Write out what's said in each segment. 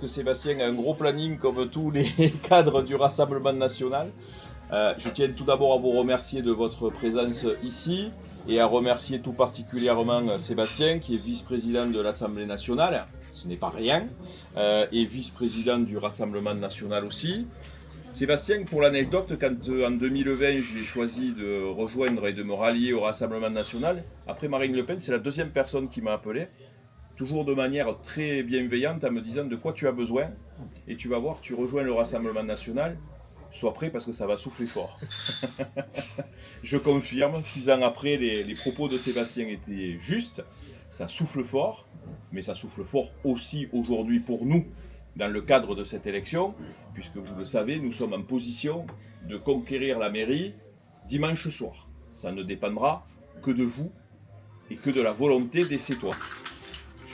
Que Sébastien a un gros planning comme tous les cadres du Rassemblement national. Je tiens tout d'abord à vous remercier de votre présence ici et à remercier tout particulièrement Sébastien qui est vice-président de l'Assemblée nationale, ce n'est pas rien, et vice-président du Rassemblement national aussi. Sébastien, pour l'anecdote, quand en 2020 j'ai choisi de rejoindre et de me rallier au Rassemblement national, après Marine Le Pen, c'est la deuxième personne qui m'a appelé, toujours de manière très bienveillante, en me disant de quoi tu as besoin, et tu vas voir, tu rejoins le Rassemblement national, sois prêt parce que ça va souffler fort. Je confirme, 6 ans après, les propos de Sébastien étaient justes, ça souffle fort, mais ça souffle fort aussi aujourd'hui pour nous, dans le cadre de cette élection, puisque vous le savez, nous sommes en position de conquérir la mairie dimanche soir. Ça ne dépendra que de vous et que de la volonté des Sétois.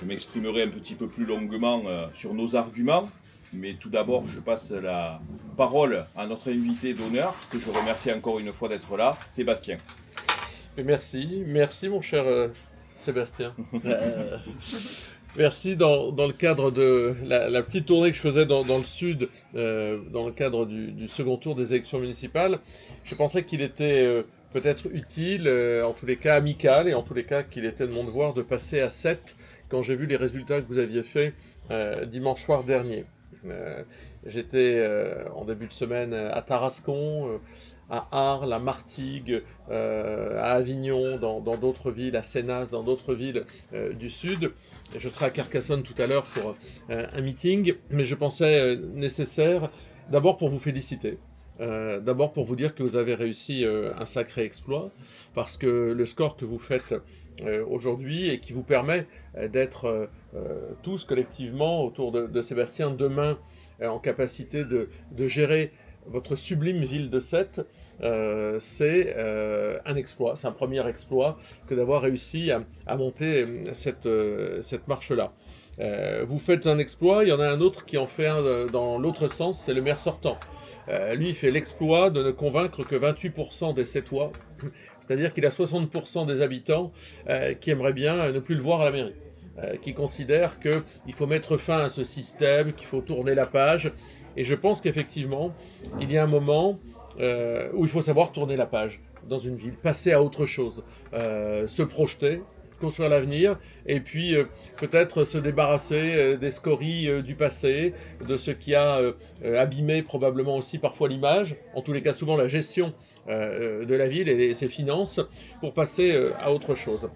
Je m'exprimerai un petit peu plus longuement sur nos arguments, mais tout d'abord, je passe la parole à notre invité d'honneur, que je remercie encore une fois d'être là, Sébastien. Merci mon cher Sébastien. Merci dans le cadre de la petite tournée que je faisais dans le sud, dans le cadre du second tour des élections municipales. Je pensais qu'il était peut-être utile, en tous les cas amical, et en tous les cas qu'il était de mon devoir de passer à 7 quand j'ai vu les résultats que vous aviez faits dimanche soir dernier. J'étais en début de semaine à Tarascon, à Arles, à Martigues, à Avignon, dans d'autres villes, à Sénas, dans d'autres villes du sud. Et je serai à Carcassonne tout à l'heure pour un meeting, mais je pensais nécessaire d'abord pour vous féliciter. D'abord pour vous dire que vous avez réussi un sacré exploit, parce que le score que vous faites aujourd'hui et qui vous permet d'être tous collectivement autour de Sébastien demain en capacité de gérer votre sublime ville de Sète, c'est un exploit, c'est un premier exploit que d'avoir réussi à monter cette marche-là. Vous faites un exploit, il y en a un autre qui en fait un dans l'autre sens, c'est le maire sortant. Lui, il fait l'exploit de ne convaincre que 28% des Sétois, c'est-à-dire qu'il a 60% des habitants qui aimeraient bien ne plus le voir à la mairie, qui considèrent qu'il faut mettre fin à ce système, qu'il faut tourner la page. Et je pense qu'effectivement, il y a un moment où il faut savoir tourner la page dans une ville, passer à autre chose, se projeter, construire l'avenir, et puis peut-être se débarrasser des scories du passé, de ce qui a abîmé probablement aussi parfois l'image, en tous les cas souvent la gestion de la ville et ses finances, pour passer à autre chose.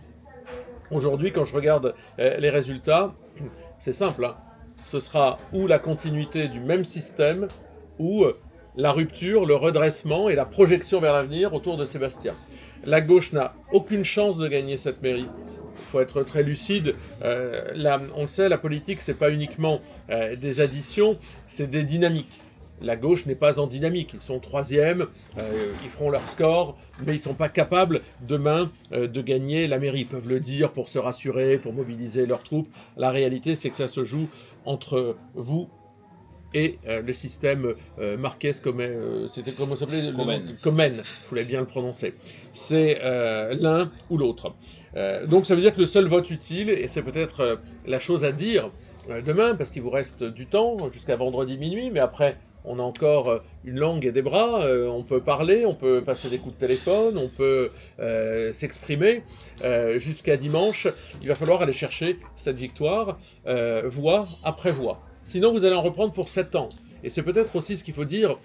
Aujourd'hui, quand je regarde les résultats, c'est simple, hein. Ce sera ou la continuité du même système, ou la rupture, le redressement et la projection vers l'avenir autour de Sébastien. La gauche n'a aucune chance de gagner cette mairie. Il faut être très lucide. On le sait, la politique, c'est pas uniquement des additions, c'est des dynamiques. La gauche n'est pas en dynamique. Ils sont troisième, ils feront leur score, mais ils ne sont pas capables demain de gagner la mairie. Ils peuvent le dire pour se rassurer, pour mobiliser leurs troupes. La réalité, c'est que ça se joue entre vous et le système Marquez c'était comment ça s'appelait Comène, je voulais bien le prononcer. C'est l'un ou l'autre. Donc ça veut dire que le seul vote utile, et c'est peut-être la chose à dire demain, parce qu'il vous reste du temps jusqu'à vendredi minuit, mais après on a encore une langue et des bras, on peut parler, on peut passer des coups de téléphone, on peut s'exprimer jusqu'à dimanche. Il va falloir aller chercher cette victoire, voie après voie. Sinon, vous allez en reprendre pour 7 ans. Et c'est peut-être aussi ce qu'il faut dire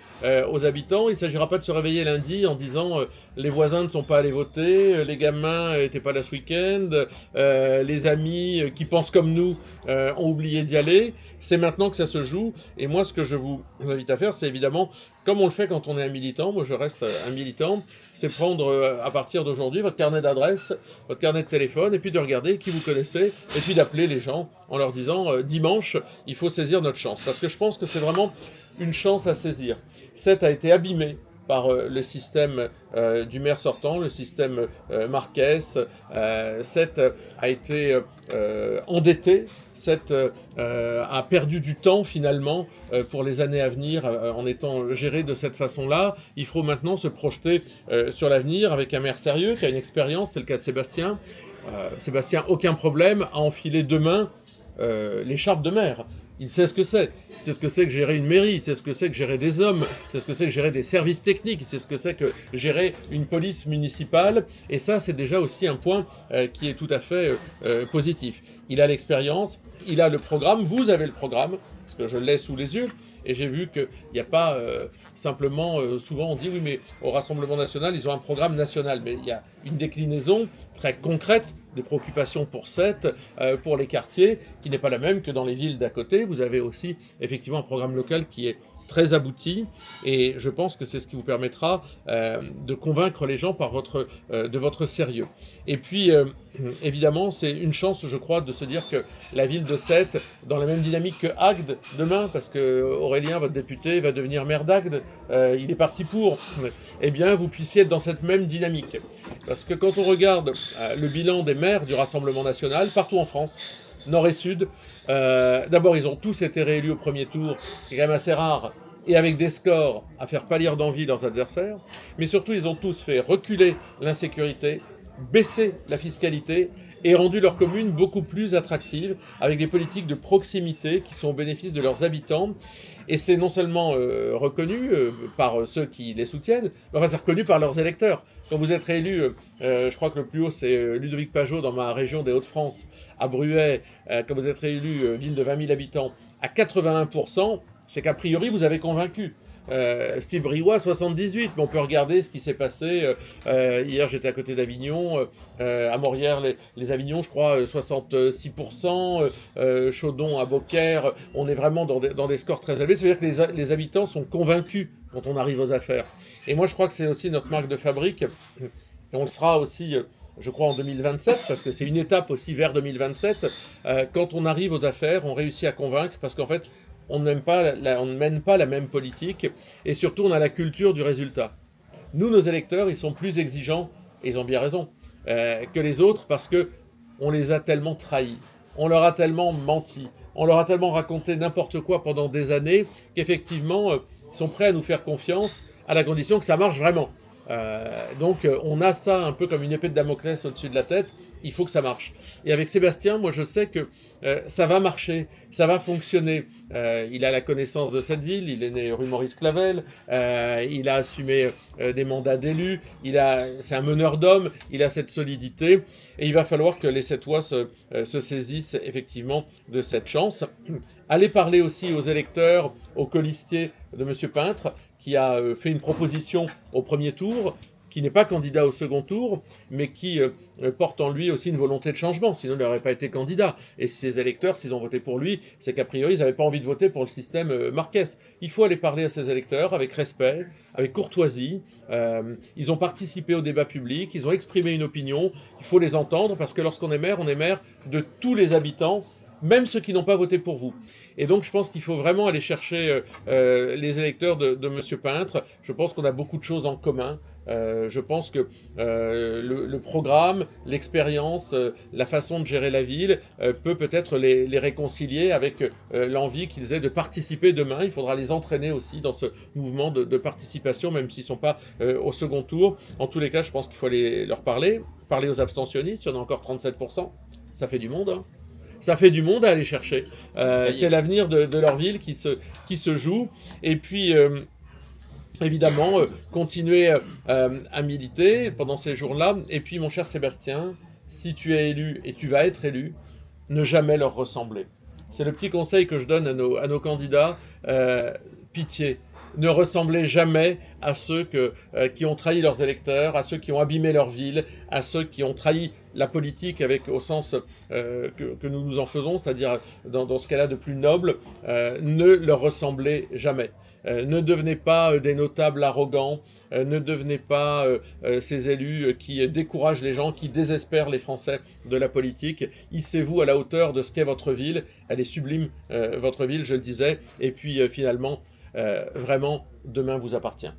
aux habitants. Il ne s'agira pas de se réveiller lundi en disant les voisins ne sont pas allés voter, les gamins n'étaient pas là ce week-end, les amis qui pensent comme nous ont oublié d'y aller. C'est maintenant que ça se joue. Et moi, ce que je vous invite à faire, c'est évidemment, comme on le fait quand on est un militant, moi je reste un militant, c'est prendre à partir d'aujourd'hui votre carnet d'adresse, votre carnet de téléphone, et puis de regarder qui vous connaissez, et puis d'appeler les gens en leur disant dimanche, il faut saisir notre chance. Parce que je pense que c'est vraiment une chance à saisir. Sète a été abîmé par le système du maire sortant, le système Marquez. Sète a été endetté. Sète a perdu du temps finalement pour les années à venir en étant géré de cette façon-là. Il faut maintenant se projeter sur l'avenir avec un maire sérieux qui a une expérience, c'est le cas de Sébastien. Sébastien, aucun problème à enfiler demain l'écharpe de maire. Il sait ce que c'est. Il sait ce que c'est que gérer une mairie, il sait ce que c'est que gérer des hommes, il sait ce que c'est que gérer des services techniques, il sait ce que c'est que gérer une police municipale. Et ça, c'est déjà aussi un point qui est tout à fait positif. Il a l'expérience, il a le programme, vous avez le programme, parce que je l'ai sous les yeux. Et j'ai vu qu'il n'y a pas simplement, souvent on dit oui mais au Rassemblement National ils ont un programme national, mais il y a une déclinaison très concrète des préoccupations pour Sète, pour les quartiers, qui n'est pas la même que dans les villes d'à côté. Vous avez aussi effectivement un programme local qui est très abouti, et je pense que c'est ce qui vous permettra de convaincre les gens de votre sérieux. Et puis, évidemment, c'est une chance, je crois, de se dire que la ville de Sète, dans la même dynamique que Agde demain, parce que Aurélien, votre député, va devenir maire d'Agde, il est parti pour, eh bien, vous puissiez être dans cette même dynamique. Parce que quand on regarde le bilan des maires du Rassemblement National, partout en France, Nord et Sud, d'abord, ils ont tous été réélus au premier tour, ce qui est quand même assez rare, et avec des scores à faire pâlir d'envie leurs adversaires, mais surtout, ils ont tous fait reculer l'insécurité, baisser la fiscalité et rendu leurs communes beaucoup plus attractives, avec des politiques de proximité qui sont au bénéfice de leurs habitants. Et c'est non seulement reconnu par ceux qui les soutiennent, mais enfin c'est reconnu par leurs électeurs. Quand vous êtes réélu, je crois que le plus haut c'est Ludovic Pajot dans ma région des Hauts-de-France, à Bruay, quand vous êtes réélu, ville de 20 000 habitants, à 81%, c'est qu'a priori vous avez convaincu. Style Briouat 78, mais on peut regarder ce qui s'est passé. Hier j'étais à côté d'Avignon, à Morières les Avignons je crois 66%, Chaudon à Beaucaire, on est vraiment dans des scores très élevés. Ça veut dire que les habitants sont convaincus quand on arrive aux affaires. Et moi je crois que c'est aussi notre marque de fabrique, et on le sera aussi je crois en 2027, parce que c'est une étape aussi vers 2027, quand on arrive aux affaires, on réussit à convaincre, parce qu'en fait on ne mène pas la même politique, et surtout on a la culture du résultat. Nous, nos électeurs, ils sont plus exigeants, et ils ont bien raison, que les autres, parce que on les a tellement trahis, on leur a tellement menti, on leur a tellement raconté n'importe quoi pendant des années, qu'effectivement, ils sont prêts à nous faire confiance, à la condition que ça marche vraiment. Donc on a ça un peu comme une épée de Damoclès au-dessus de la tête, il faut que ça marche. Et avec Sébastien, moi je sais que ça va marcher, ça va fonctionner. Il a la connaissance de cette ville, il est né rue Maurice Clavel, il a assumé des mandats d'élu, c'est un meneur d'hommes, il a cette solidité, et il va falloir que les Sétois se saisissent effectivement de cette chance. Allez parler aussi aux électeurs, aux colistiers de M. Peintre, qui a fait une proposition au premier tour, qui n'est pas candidat au second tour, mais qui porte en lui aussi une volonté de changement, sinon il n'aurait pas été candidat. Et ces électeurs, s'ils ont voté pour lui, c'est qu'a priori, ils n'avaient pas envie de voter pour le système Marquès. Il faut aller parler à ces électeurs avec respect, avec courtoisie. Ils ont participé au débat public, ils ont exprimé une opinion, il faut les entendre, parce que lorsqu'on est maire de tous les habitants, même ceux qui n'ont pas voté pour vous. Et donc je pense qu'il faut vraiment aller chercher les électeurs de M. Peintre. Je pense qu'on a beaucoup de choses en commun. Je pense que le programme, l'expérience, la façon de gérer la ville peut peut-être les réconcilier avec l'envie qu'ils aient de participer demain. Il faudra les entraîner aussi dans ce mouvement de participation, même s'ils ne sont pas au second tour. En tous les cas, je pense qu'il faut aller leur parler aux abstentionnistes. Il y en a encore 37%. Ça fait du monde, hein. Ça fait du monde à aller chercher. C'est l'avenir de leur ville qui se joue. Et puis, évidemment, continuer à militer pendant ces jours-là. Et puis, mon cher Sébastien, si tu es élu, et tu vas être élu, ne jamais leur ressembler. C'est le petit conseil que je donne à nos candidats. Pitié. Ne ressemblez jamais à ceux qui ont trahi leurs électeurs, à ceux qui ont abîmé leur ville, à ceux qui ont trahi la politique au sens que nous nous en faisons, c'est-à-dire dans ce cas-là de plus noble. Ne leur ressemblez jamais. Ne devenez pas des notables arrogants, ne devenez pas ces élus qui découragent les gens, qui désespèrent les Français de la politique. Hissez-vous à la hauteur de ce qu'est votre ville. Elle est sublime, votre ville, je le disais. Et puis finalement, vraiment, demain vous appartient.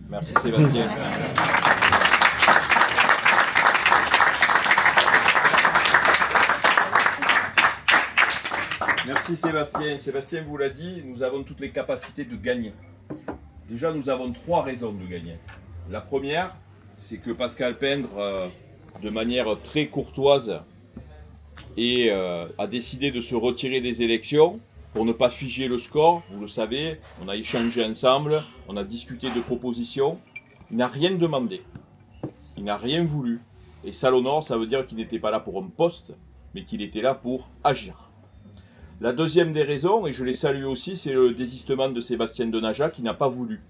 Merci Sébastien. Merci Sébastien. Sébastien vous l'a dit, nous avons toutes les capacités de gagner. Déjà, nous avons 3 raisons de gagner. La première, c'est que Pascal Pendre, de manière très courtoise, a décidé de se retirer des élections pour ne pas figer le score, vous le savez, on a échangé ensemble, on a discuté de propositions. Il n'a rien demandé. Il n'a rien voulu. Et ça l'honore, ça veut dire qu'il n'était pas là pour un poste, mais qu'il était là pour agir. La deuxième des raisons, et je les salue aussi, c'est le désistement de Sébastien Denaja qui n'a pas voulu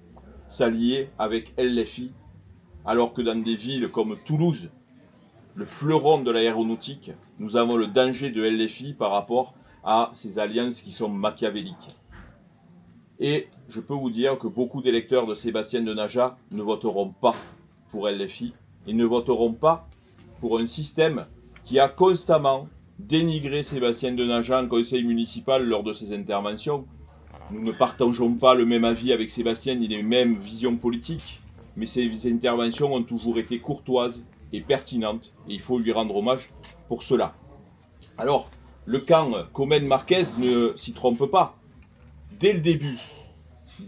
s'allier avec LFI, alors que dans des villes comme Toulouse, le fleuron de l'aéronautique, nous avons le danger de LFI par rapport à ces alliances qui sont machiavéliques. Et je peux vous dire que beaucoup d'électeurs de Sébastien Denaja ne voteront pas pour LFI et ne voteront pas pour un système qui a constamment dénigré Sébastien Denaja en conseil municipal lors de ses interventions. Nous ne partageons pas le même avis avec Sébastien ni les mêmes visions politiques, mais ses interventions ont toujours été courtoises et pertinentes, et il faut lui rendre hommage pour cela. Alors, le camp Comène-Marquez ne s'y trompe pas. Dès le début,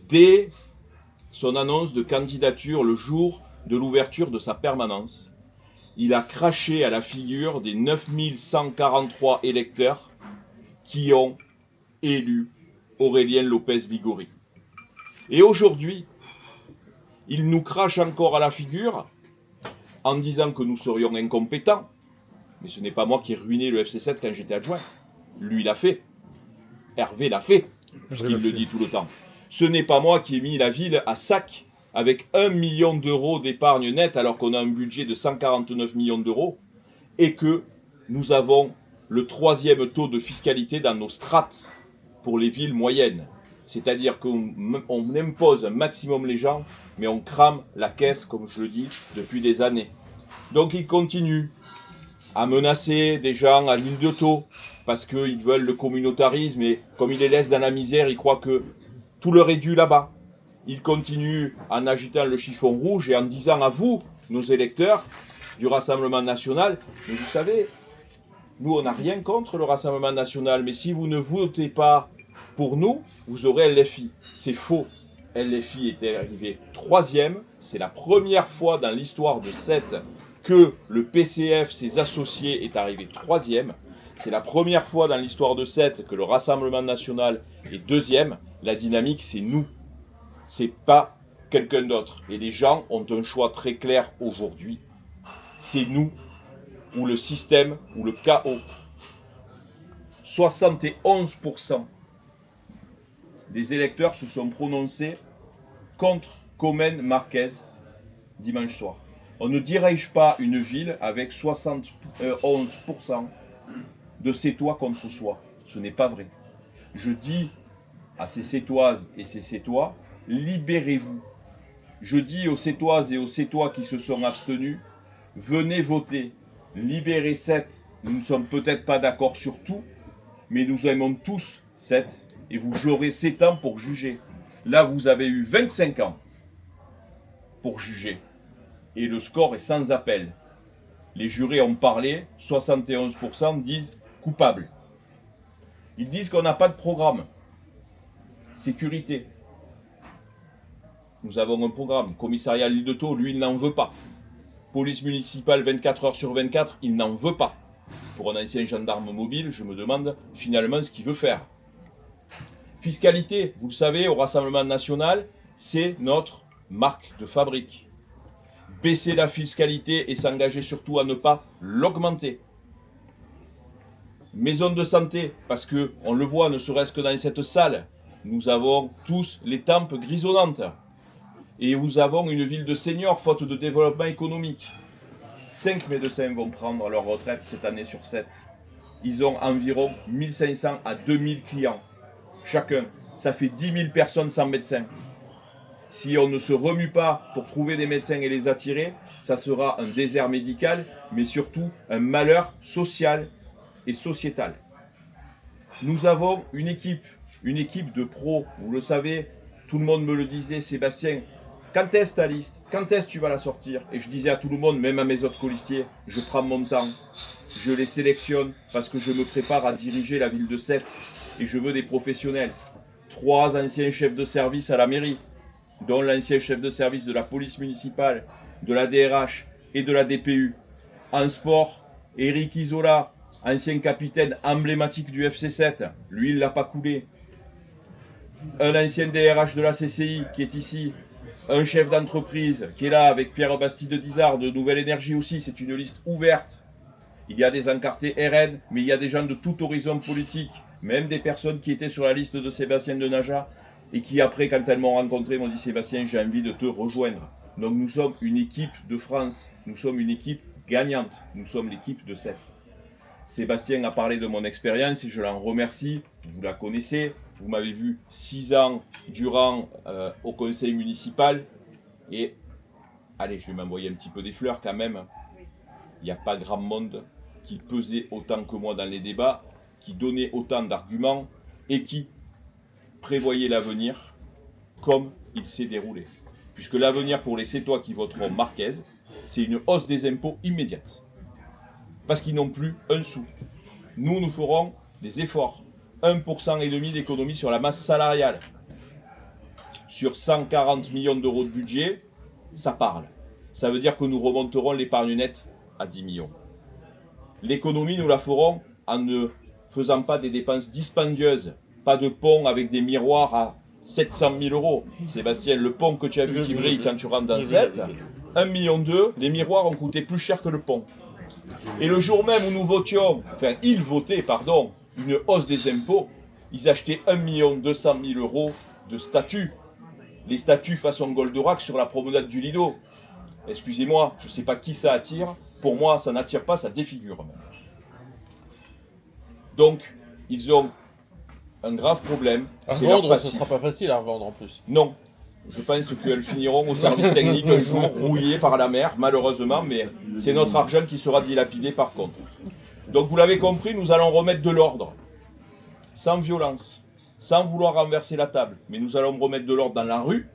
dès son annonce de candidature le jour de l'ouverture de sa permanence, il a craché à la figure des 9143 électeurs qui ont élu Aurélien Lopez Ligori. Et aujourd'hui, il nous crache encore à la figure en disant que nous serions incompétents. Mais ce n'est pas moi qui ai ruiné le FC7 quand j'étais adjoint. Lui l'a fait. Hervé l'a fait, puisqu'il le dit tout le temps. Ce n'est pas moi qui ai mis la ville à sac avec 1 million d'euros d'épargne nette alors qu'on a un budget de 149 millions d'euros et que nous avons le 3e taux de fiscalité dans nos strates pour les villes moyennes. C'est-à-dire qu'on impose un maximum les gens, mais on crame la caisse, comme je le dis, depuis des années. Donc il continue à menacer des gens à l'île de Thau, parce qu'ils veulent le communautarisme, et comme il les laisse dans la misère, ils croient que tout leur est dû là-bas. Il continue en agitant le chiffon rouge et en disant à vous, nos électeurs du Rassemblement National, mais vous savez, nous on n'a rien contre le Rassemblement National, mais si vous ne votez pas pour nous, vous aurez LFI. C'est faux. LFI était arrivé 3e, c'est la première fois dans l'histoire de 7 que le PCF, ses associés, est arrivé 3e. C'est la première fois dans l'histoire de 7 que le Rassemblement National est 2e. La dynamique, c'est nous. C'est pas quelqu'un d'autre. Et les gens ont un choix très clair aujourd'hui. C'est nous, ou le système, ou le chaos. 71% des électeurs se sont prononcés contre Comène-Marquez dimanche soir. On ne dirige pas une ville avec 71% de Sétois contre soi. Ce n'est pas vrai. Je dis à ces Sétoises et ces Sétois, libérez-vous. Je dis aux Sétoises et aux Sétois qui se sont abstenus, venez voter. Libérez 7. Nous ne sommes peut-être pas d'accord sur tout, mais nous aimons tous 7 et vous aurez 7 ans pour juger. Là, vous avez eu 25 ans pour juger. Et le score est sans appel. Les jurés ont parlé, 71% disent coupable. Ils disent qu'on n'a pas de programme. Sécurité. Nous avons un programme. Commissariat L'Île de Thau, lui, il n'en veut pas. Police municipale 24 heures sur 24, il n'en veut pas. Pour un ancien gendarme mobile, je me demande finalement ce qu'il veut faire. Fiscalité, vous le savez, au Rassemblement National, c'est notre marque de fabrique. Baisser la fiscalité et s'engager surtout à ne pas l'augmenter. Maison de santé, parce que on le voit, ne serait-ce que dans cette salle, nous avons tous les tempes grisonnantes. Et nous avons une ville de seniors, faute de développement économique. 5 médecins vont prendre leur retraite cette année sur 7. Ils ont environ 1500 à 2000 clients. Chacun. Ça fait 10 000 personnes sans médecin. Si on ne se remue pas pour trouver des médecins et les attirer, ça sera un désert médical, mais surtout un malheur social et sociétal. Nous avons une équipe de pros, vous le savez, tout le monde me le disait, Sébastien, quand est-ce ta liste? Quand est-ce que tu vas la sortir? Et je disais à tout le monde, même à mes autres colistiers, je prends mon temps, je les sélectionne parce que je me prépare à diriger la ville de Sète et je veux des professionnels. 3 anciens chefs de service à la mairie, dont l'ancien chef de service de la police municipale, de la DRH et de la DPU. En sport, Eric Isola, ancien capitaine emblématique du FC7, lui il l'a pas coulé. un ancien DRH de la CCI qui est ici, un chef d'entreprise qui est là avec Pierre Bastide-Dizard de Nouvelle Énergie aussi, c'est une liste ouverte. Il y a des encartés RN, mais il y a des gens de tout horizon politique, même des personnes qui étaient sur la liste de Sébastien Denaja et qui après, quand elles m'ont rencontré, m'ont dit Sébastien, j'ai envie de te rejoindre. Donc nous sommes une équipe de France, nous sommes une équipe gagnante, nous sommes l'équipe de 7. Sébastien a parlé de mon expérience et je l'en remercie, vous la connaissez, vous m'avez vu 6 ans durant au conseil municipal et allez, je vais m'envoyer un petit peu des fleurs quand même. Il n'y a pas grand monde qui pesait autant que moi dans les débats, qui donnait autant d'arguments et qui prévoyait l'avenir comme il s'est déroulé. Puisque l'avenir pour les Sétois qui voteront Marquez, c'est une hausse des impôts immédiate. Parce qu'ils n'ont plus un sou. Nous ferons des efforts. 1,5% d'économie sur la masse salariale. Sur 140 millions d'euros de budget, ça parle. Ça veut dire que nous remonterons l'épargne nette à 10 millions. L'économie, nous la ferons en ne faisant pas des dépenses dispendieuses. Pas de pont avec des miroirs à 700 000 euros. Sébastien, le pont que tu as vu qui brille quand tu rentres dans le 7, 1,2 million, les miroirs ont coûté plus cher que le pont. Et le jour même où nous votions, enfin ils votaient, pardon, une hausse des impôts, ils achetaient 1 200 000 euros de statues. Les statues façon Goldorak sur la promenade du Lido. Excusez-moi, je ne sais pas qui ça attire. Pour moi, ça n'attire pas, ça défigure même. Donc, ils ont un grave problème. À revendre, ce ne sera pas facile à revendre en plus. Non. Je pense qu'elles finiront au service technique un jour, rouillées par la mer, malheureusement, mais c'est notre argent qui sera dilapidé par contre. Donc vous l'avez compris, nous allons remettre de l'ordre, sans violence, sans vouloir renverser la table, mais nous allons remettre de l'ordre dans la rue,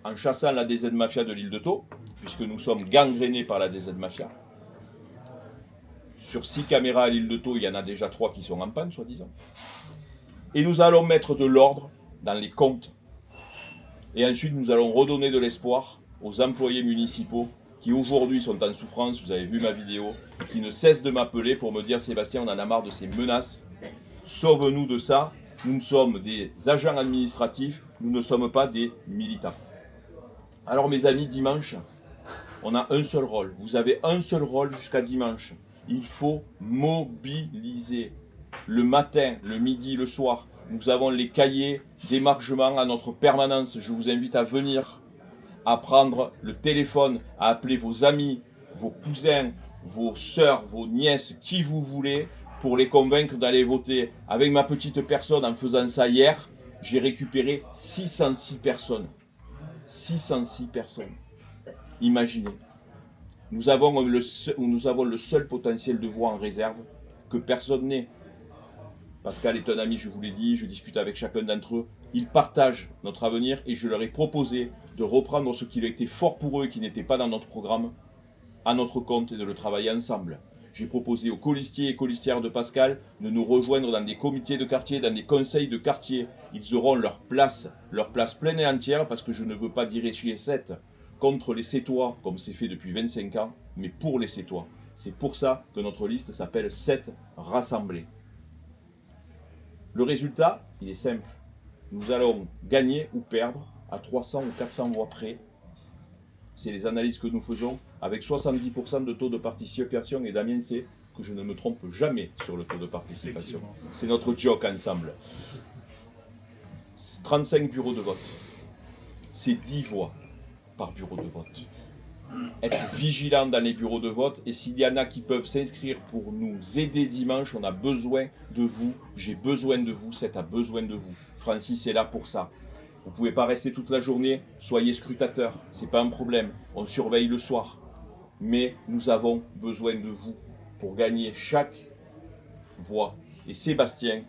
en chassant la DZ Mafia de l'île de Thau, puisque nous sommes gangrénés par la DZ Mafia. Sur 6 caméras à l'île de Thau, il y en a déjà 3 qui sont en panne, soi-disant. Et nous allons mettre de l'ordre dans les comptes. Et ensuite, nous allons redonner de l'espoir aux employés municipaux qui aujourd'hui sont en souffrance, vous avez vu ma vidéo, et qui ne cessent de m'appeler pour me dire « Sébastien, on en a marre de ces menaces, sauve-nous de ça, nous sommes des agents administratifs, nous ne sommes pas des militants. » Alors mes amis, dimanche, on a un seul rôle, vous avez un seul rôle jusqu'à dimanche. Il faut mobiliser le matin, le midi, le soir. Nous avons les cahiers d'émargement à notre permanence. Je vous invite à venir, à prendre le téléphone, à appeler vos amis, vos cousins, vos sœurs, vos nièces, qui vous voulez, pour les convaincre d'aller voter. Avec ma petite personne, en faisant ça hier, j'ai récupéré 606 personnes. 606 personnes. Imaginez. Nous avons le seul potentiel de voix en réserve que personne n'est. Pascal est un ami, je vous l'ai dit, je discute avec chacun d'entre eux. Ils partagent notre avenir et je leur ai proposé de reprendre ce qui a été fort pour eux et qui n'était pas dans notre programme, à notre compte et de le travailler ensemble. J'ai proposé aux colistiers et colistières de Pascal de nous rejoindre dans des comités de quartier, dans des conseils de quartier. Ils auront leur place pleine et entière parce que je ne veux pas diriger 7 contre les Sétois comme c'est fait depuis 25 ans, mais pour les Sétois. C'est pour ça que notre liste s'appelle 7 rassemblés. Le résultat, il est simple. Nous allons gagner ou perdre à 300 ou 400 voix près. C'est les analyses que nous faisons avec 70% de taux de participation. Et Damien sait que je ne me trompe jamais sur le taux de participation. C'est notre joke ensemble. 35 bureaux de vote. C'est 10 voix par bureau de vote. Être vigilant dans les bureaux de vote et s'il y en a qui peuvent s'inscrire pour nous aider dimanche, on a besoin de vous, j'ai besoin de vous, Seth a besoin de vous. Francis est là pour ça. Vous ne pouvez pas rester toute la journée, soyez scrutateurs, c'est pas un problème, on surveille le soir. Mais nous avons besoin de vous pour gagner chaque voix. Et Sébastien,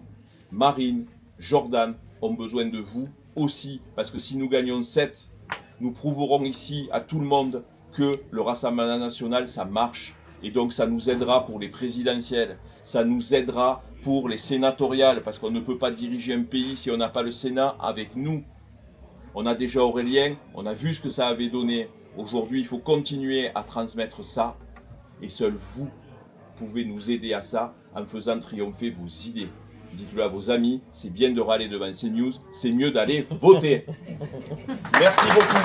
Marine, Jordan ont besoin de vous aussi, parce que si nous gagnons 7, nous prouverons ici à tout le monde que le Rassemblement national, ça marche. Et donc, ça nous aidera pour les présidentielles. Ça nous aidera pour les sénatoriales. Parce qu'on ne peut pas diriger un pays si on n'a pas le Sénat avec nous. On a déjà Aurélien. On a vu ce que ça avait donné. Aujourd'hui, il faut continuer à transmettre ça. Et seul vous pouvez nous aider à ça en faisant triompher vos idées. dites-le à vos amis, c'est bien de râler devant CNews, c'est mieux d'aller voter. Merci beaucoup.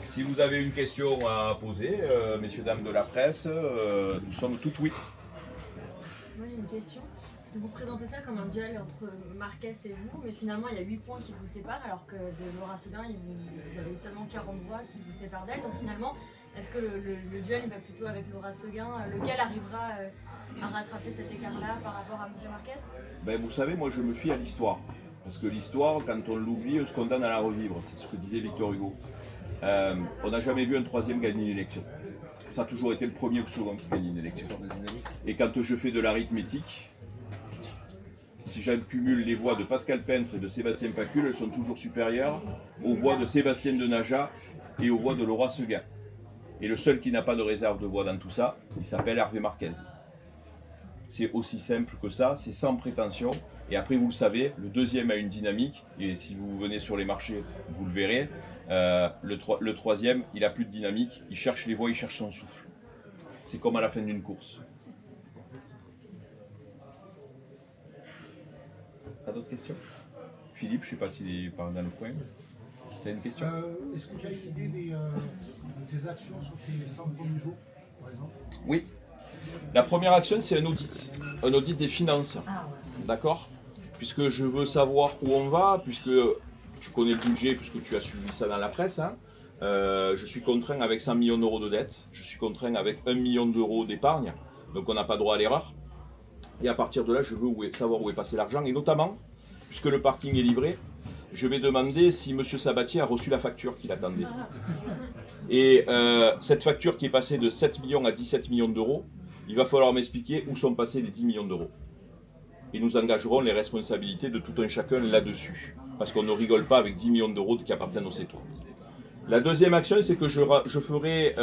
Si vous avez une question à poser, messieurs, dames de la presse, nous sommes tout oui. Moi j'ai une question, parce que vous présentez ça comme un duel entre Marquez et vous, mais finalement il y a 8 points qui vous séparent, alors que de Laura Seguin, vous avez seulement 40 voix qui vous séparent d'elle. Donc finalement, est-ce que le duel il va plutôt avec Laura Seguin, lequel arrivera à rattraper cet écart-là par rapport à M. Marquez? Ben, vous savez, moi je me fie à l'histoire. Parce que l'histoire, quand on l'oublie, on se condamne à la revivre. C'est ce que disait Victor Hugo. On n'a jamais vu un troisième gagner une élection. Ça a toujours été le premier ou le second qui gagne une élection. Et quand je fais de l'arithmétique, si j'accumule les voix de Pascal Pentre et de Sébastien Pacul, elles sont toujours supérieures aux voix de Sébastien Denaja et aux voix de Laura Seguin. Et le seul qui n'a pas de réserve de voix dans tout ça, il s'appelle Hervé Marquez. C'est aussi simple que ça, c'est sans prétention. Et après, vous le savez, le deuxième a une dynamique, et si vous venez sur les marchés, vous le verrez. Le troisième, il n'a plus de dynamique, il cherche les voies, il cherche son souffle. C'est comme à la fin d'une course. T'as d'autres questions? Philippe, je ne sais pas s'il est dans le coin. Tu as une question? Est-ce que tu as une idée des actions sur tes 100 premiers jours, par exemple? Oui. La première action, c'est un audit des finances. D'accord? Puisque je veux savoir où on va, puisque tu connais le budget, puisque tu as suivi ça dans la presse. Hein. Je suis contraint avec 100 millions d'euros de dette, je suis contraint avec 1 million d'euros d'épargne, donc on n'a pas droit à l'erreur. Et à partir de là, je veux savoir où est passé l'argent, et notamment, puisque le parking est livré, je vais demander si M. Sabatier a reçu la facture qu'il attendait. Et cette facture qui est passée de 7 millions à 17 millions d'euros, il va falloir m'expliquer où sont passés les 10 millions d'euros. Et nous engagerons les responsabilités de tout un chacun là-dessus. Parce qu'on ne rigole pas avec 10 millions d'euros qui appartiennent au C3. La deuxième action, c'est que je ferai